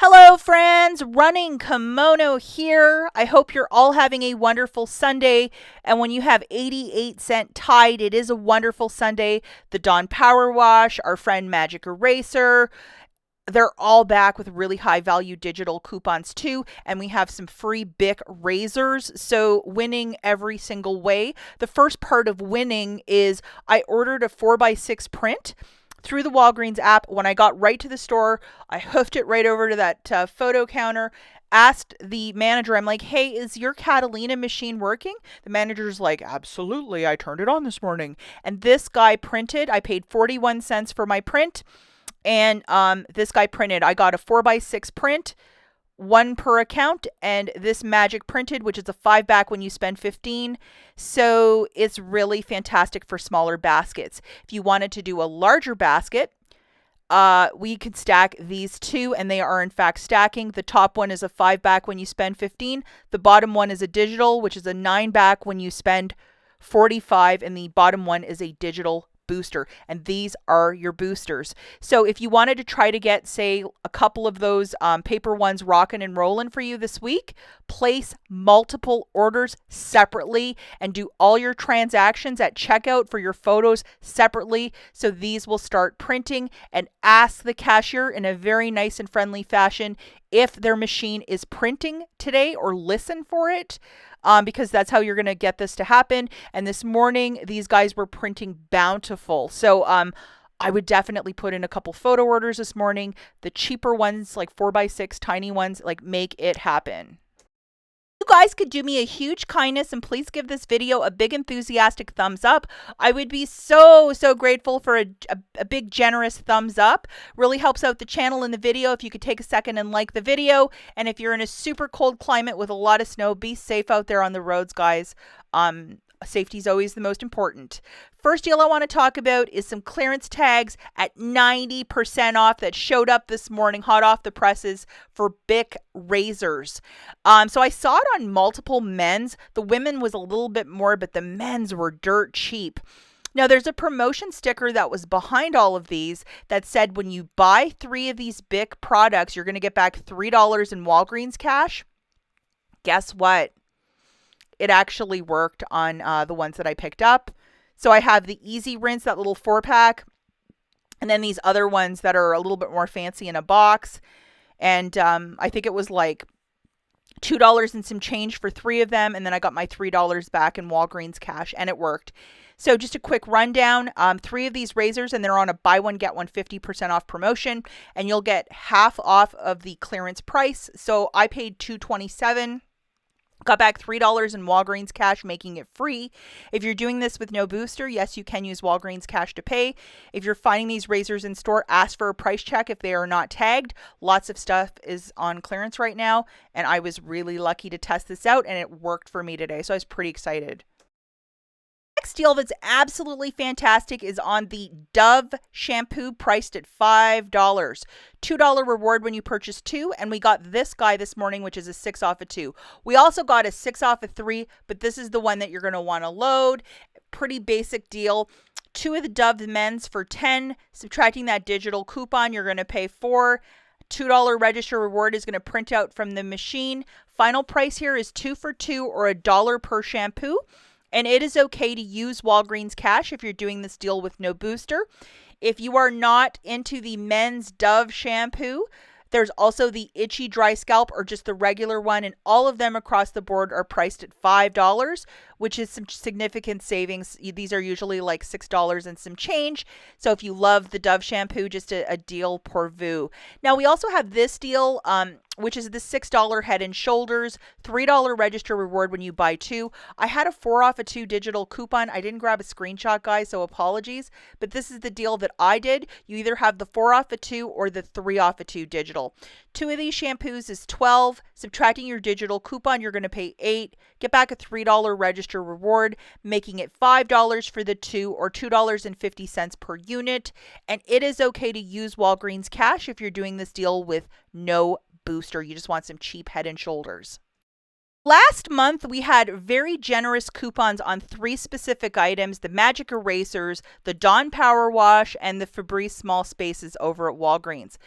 Hello, friends. Running Kimono here. I hope you're all having a wonderful Sunday. And when you have 88-cent Tide, it is a wonderful Sunday. The Dawn Power Wash, our friend Magic Eraser, they're all back with really high value digital coupons too. And we have some free BIC razors. So winning every single way. The first part of winning is I ordered a 4x6 print through the Walgreens app. When I got right to the store, I hoofed it right over to that photo counter, asked the manager, I'm like, hey, is your Catalina machine working? The manager's like, absolutely. I turned it on this morning. And this guy printed. I paid 41 cents for my print. And this guy printed. I got a 4x6 print, one per account, and this magic printed, which is a 5-back when you spend 15. So it's really fantastic for smaller baskets. If you wanted to do a larger basket, we could stack these two, and they are in fact stacking. The top one is a 5-back when you spend 15. The bottom one is a digital, which is a 9-back when you spend 45, and the bottom one is a digital booster, and these are your boosters. So if you wanted to try to get, say, a couple of those paper ones rocking and rolling for you this week, place multiple orders separately and do all your transactions at checkout for your photos separately, so these will start printing. And ask the cashier in a very nice and friendly fashion if their machine is printing today, or listen for it. Because that's how you're going to get this to happen. And this morning, these guys were printing bountiful. So I would definitely put in a couple photo orders this morning. The cheaper ones, like 4x6, tiny ones, like make it happen. You guys could do me a huge kindness and please give this video a big enthusiastic thumbs up. I would be so grateful for a big generous thumbs up. Really helps out the channel and the video if you could take a second and like the video. And if you're in a super cold climate with a lot of snow, be safe out there on the roads, guys. Safety is always the most important. First deal I want to talk about is some clearance tags at 90% off that showed up this morning, hot off the presses, for BIC razors. So I saw it on multiple men's. The women was a little bit more, but the men's were dirt cheap. Now, there's a promotion sticker that was behind all of these that said when you buy 3 of these BIC products, you're going to get back $3 in Walgreens cash. Guess what? It actually worked on the ones that I picked up. So I have the Easy Rinse, that little 4-pack, and then these other ones that are a little bit more fancy in a box. And I think it was like $2 and some change for 3 of them. And then I got my $3 back in Walgreens cash, and it worked. So just a quick rundown, 3 of these razors, and they're on a buy one, get one 50% off promotion, and you'll get half off of the clearance price. So I paid $2.27. Got back $3 in Walgreens cash, making it free. If you're doing this with no booster, yes, you can use Walgreens cash to pay. If you're finding these razors in store, ask for a price check if they are not tagged. Lots of stuff is on clearance right now, and I was really lucky to test this out, and it worked for me today, so I was pretty excited. Next deal that's absolutely fantastic is on the Dove shampoo, priced at $5. $2 reward when you purchase 2, and we got this guy this morning, which is a 6 off of 2. We also got a 6 off of 3, but this is the one that you're going to want to load. Pretty basic deal. 2 of the Dove men's for 10. Subtracting that digital coupon, you're going to pay 4. $2 register reward is going to print out from the machine. Final price here is 2 for 2, or $1 per shampoo. And it is okay to use Walgreens cash if you're doing this deal with no booster. If you are not into the men's Dove shampoo, there's also the Itchy Dry Scalp, or just the regular one, and all of them across the board are priced at $5, which is some significant savings. These are usually like $6 and some change. So if you love the Dove shampoo, just a deal pourvu. Now, we also have this deal, which is the $6 Head and Shoulders, $3 register reward when you buy 2. I had a 4 off of 2 digital coupon. I didn't grab a screenshot, guys, so apologies. But this is the deal that I did. You either have the 4 off of 2 or the 3 off of 2 digital. 2 of these shampoos is $12. Subtracting your digital coupon, you're going to pay $8. Get back a $3 register reward, making it $5 for the 2, or $2.50 per unit. And it is okay to use Walgreens cash if you're doing this deal with no booster. You just want some cheap Head and Shoulders. Last month, we had very generous coupons on 3 specific items: the Magic Erasers, the Dawn Power Wash, and the Febreze Small Spaces over at Walgreens.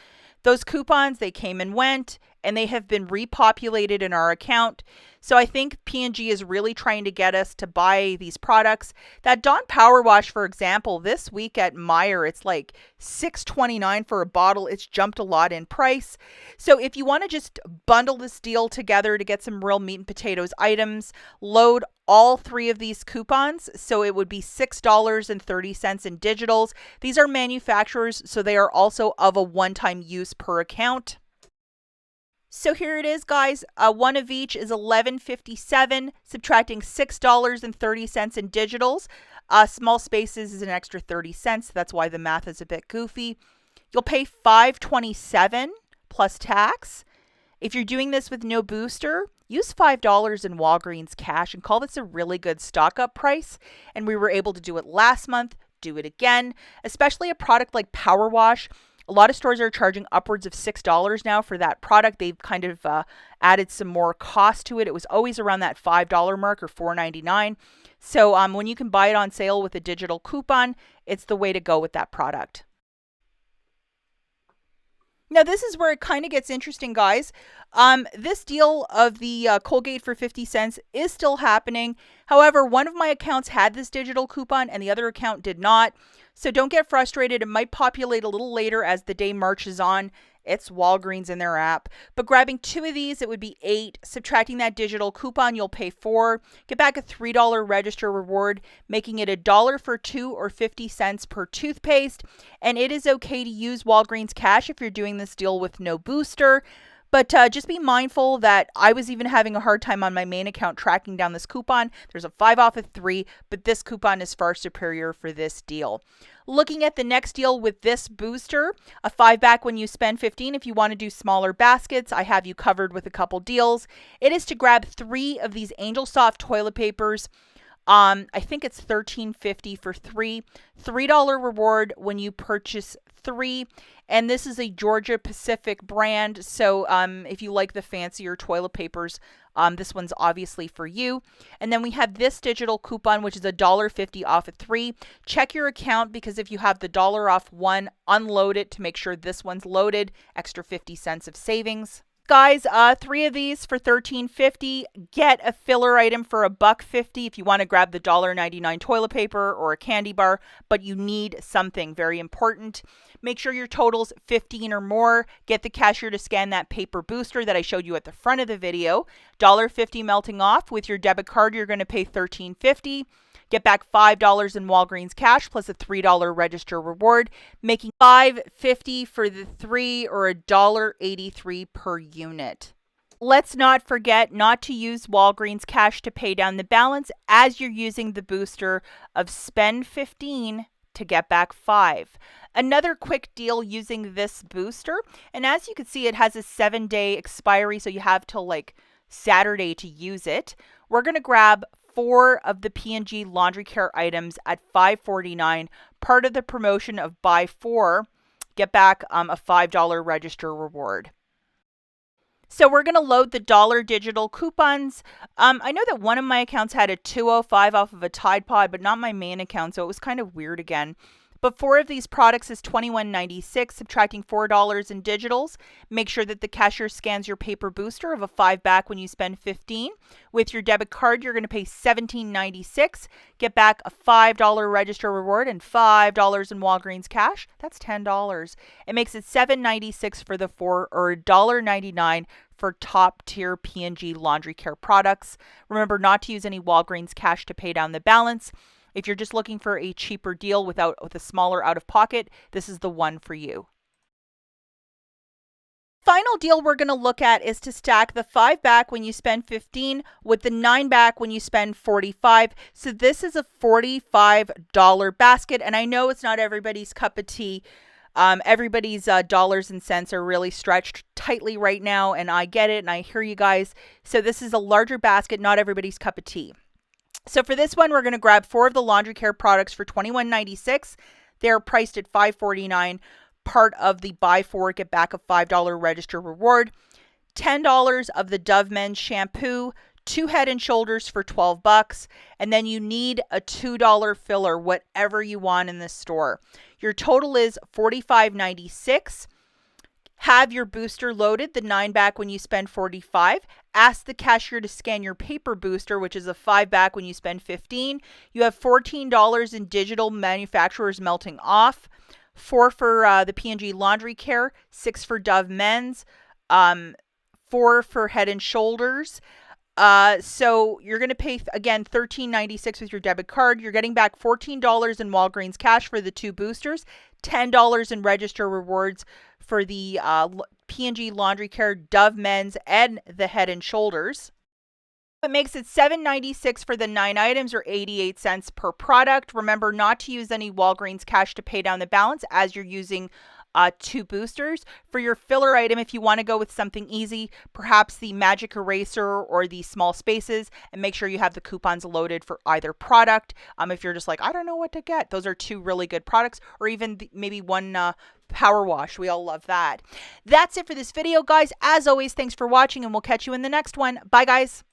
Those coupons, they came and went, and they have been repopulated in our account. So I think P&G is really trying to get us to buy these products. That Dawn Power Wash, for example, this week at Meijer, it's like $6.29 for a bottle. It's jumped a lot in price. So if you want to just bundle this deal together to get some real meat and potatoes items, load all 3 of these coupons. So it would be $6.30 in digitals. These are manufacturers, so they are also of a one-time use per account. So here it is, guys. One of each is $11.57, subtracting $6.30 in digitals. Small spaces is an extra 30 cents. That's why the math is a bit goofy. You'll pay $5.27 plus tax. If you're doing this with no booster, use $5 in Walgreens cash and call this a really good stock up price. And we were able to do it last month. Do it again, especially a product like Power Wash. A lot of stores are charging upwards of $6 now for that product. They've kind of added some more cost to it. It was always around that $5 mark or $4.99. So when you can buy it on sale with a digital coupon, it's the way to go with that product. Now, this is where it kind of gets interesting, guys. This deal of the Colgate for 50 cents is still happening. However, one of my accounts had this digital coupon and the other account did not. So don't get frustrated. It might populate a little later as the day marches on. It's Walgreens in their app. But grabbing 2 of these, it would be $8. Subtracting that digital coupon, you'll pay $4. Get back a $3 register reward, making it $1 for 2 or 50 cents per toothpaste. And it is okay to use Walgreens cash if you're doing this deal with no booster. But just be mindful that I was even having a hard time on my main account tracking down this coupon. There's a 5 off of 3, but this coupon is far superior for this deal. Looking at the next deal with this booster, a 5 back when you spend 15. If you want to do smaller baskets, I have you covered with a couple deals. It is to grab 3 of these Angel Soft toilet papers. I think it's $13.50 for 3. $3 reward when you purchase 3. And this is a Georgia Pacific brand. So if you like the fancier toilet papers, this one's obviously for you. And then we have this digital coupon, which is $1.50 off of 3. Check your account because if you have the $1 off one, unload it to make sure this one's loaded. Extra 50 cents of savings. Guys, 3 of these for $13.50. Get a filler item for $1.50 if you want to grab the $1.99 toilet paper or a candy bar, but you need something very important. Make sure your total's 15 or more. Get the cashier to scan that paper booster that I showed you at the front of the video. $1.50 melting off. With your debit card, you're going to pay $13.50. Get back $5 in Walgreens cash plus a $3 register reward, making $5.50 for the 3 or $1.83 per unit. Let's not forget not to use Walgreens cash to pay down the balance as you're using the booster of spend 15 to get back 5. Another quick deal using this booster, and as you can see, it has a 7-day expiry, so you have till like Saturday to use it. We're going to grab 4 of the P&G laundry care items at $5.49, part of the promotion of buy 4, get back a $5 register reward. So we're going to load the $1 digital coupons. I know that one of my accounts had a $2.05 off of a Tide Pod, but not my main account, so it was kind of weird again. But 4 of these products is $21.96, subtracting $4 in digitals. Make sure that the cashier scans your paper booster of a 5 back when you spend 15. With your debit card, you're going to pay $17.96. Get back a $5 register reward and $5 in Walgreens cash. That's $10. It makes it $7.96 for the 4 or $1.99 for top tier P&G laundry care products. Remember not to use any Walgreens cash to pay down the balance. If you're just looking for a cheaper deal with a smaller out of pocket, this is the one for you. Final deal we're going to look at is to stack the 5 back when you spend 15 with the 9 back when you spend 45. So this is a $45 basket, and I know it's not everybody's cup of tea. Everybody's dollars and cents are really stretched tightly right now, and I get it, and I hear you guys. So this is a larger basket, not everybody's cup of tea. So for this one, we're going to grab 4 of the laundry care products for $21.96. They're priced at $5.49, part of the buy 4, get back a $5 register reward. $10 of the Dove men's shampoo, 2 Head and Shoulders for $12, and then you need a $2 filler, whatever you want in this store. Your total is $45.96. Have your booster loaded, the 9-back when you spend $45. Ask the cashier to scan your paper booster, which is a 5-back when you spend $15. You have $14 in digital manufacturers melting off. 4 for the P&G Laundry Care, 6 for Dove Men's, 4 for Head and Shoulders. So you're going to pay, again, $13.96 with your debit card. You're getting back $14 in Walgreens cash for the 2 boosters, $10 in register rewards for the P&G Laundry Care, Dove Men's, and the Head and Shoulders. It makes it $7.96 for the 9 items, or 88 cents per product. Remember not to use any Walgreens cash to pay down the balance as you're using 2 boosters. For your filler item, if you want to go with something easy, perhaps the Magic Eraser or the Small Spaces, and make sure you have the coupons loaded for either product. If you're just like, I don't know what to get, those are 2 really good products, or even maybe one power wash. We all love that. That's it for this video, guys. As always, thanks for watching, and we'll catch you in the next one. Bye, guys.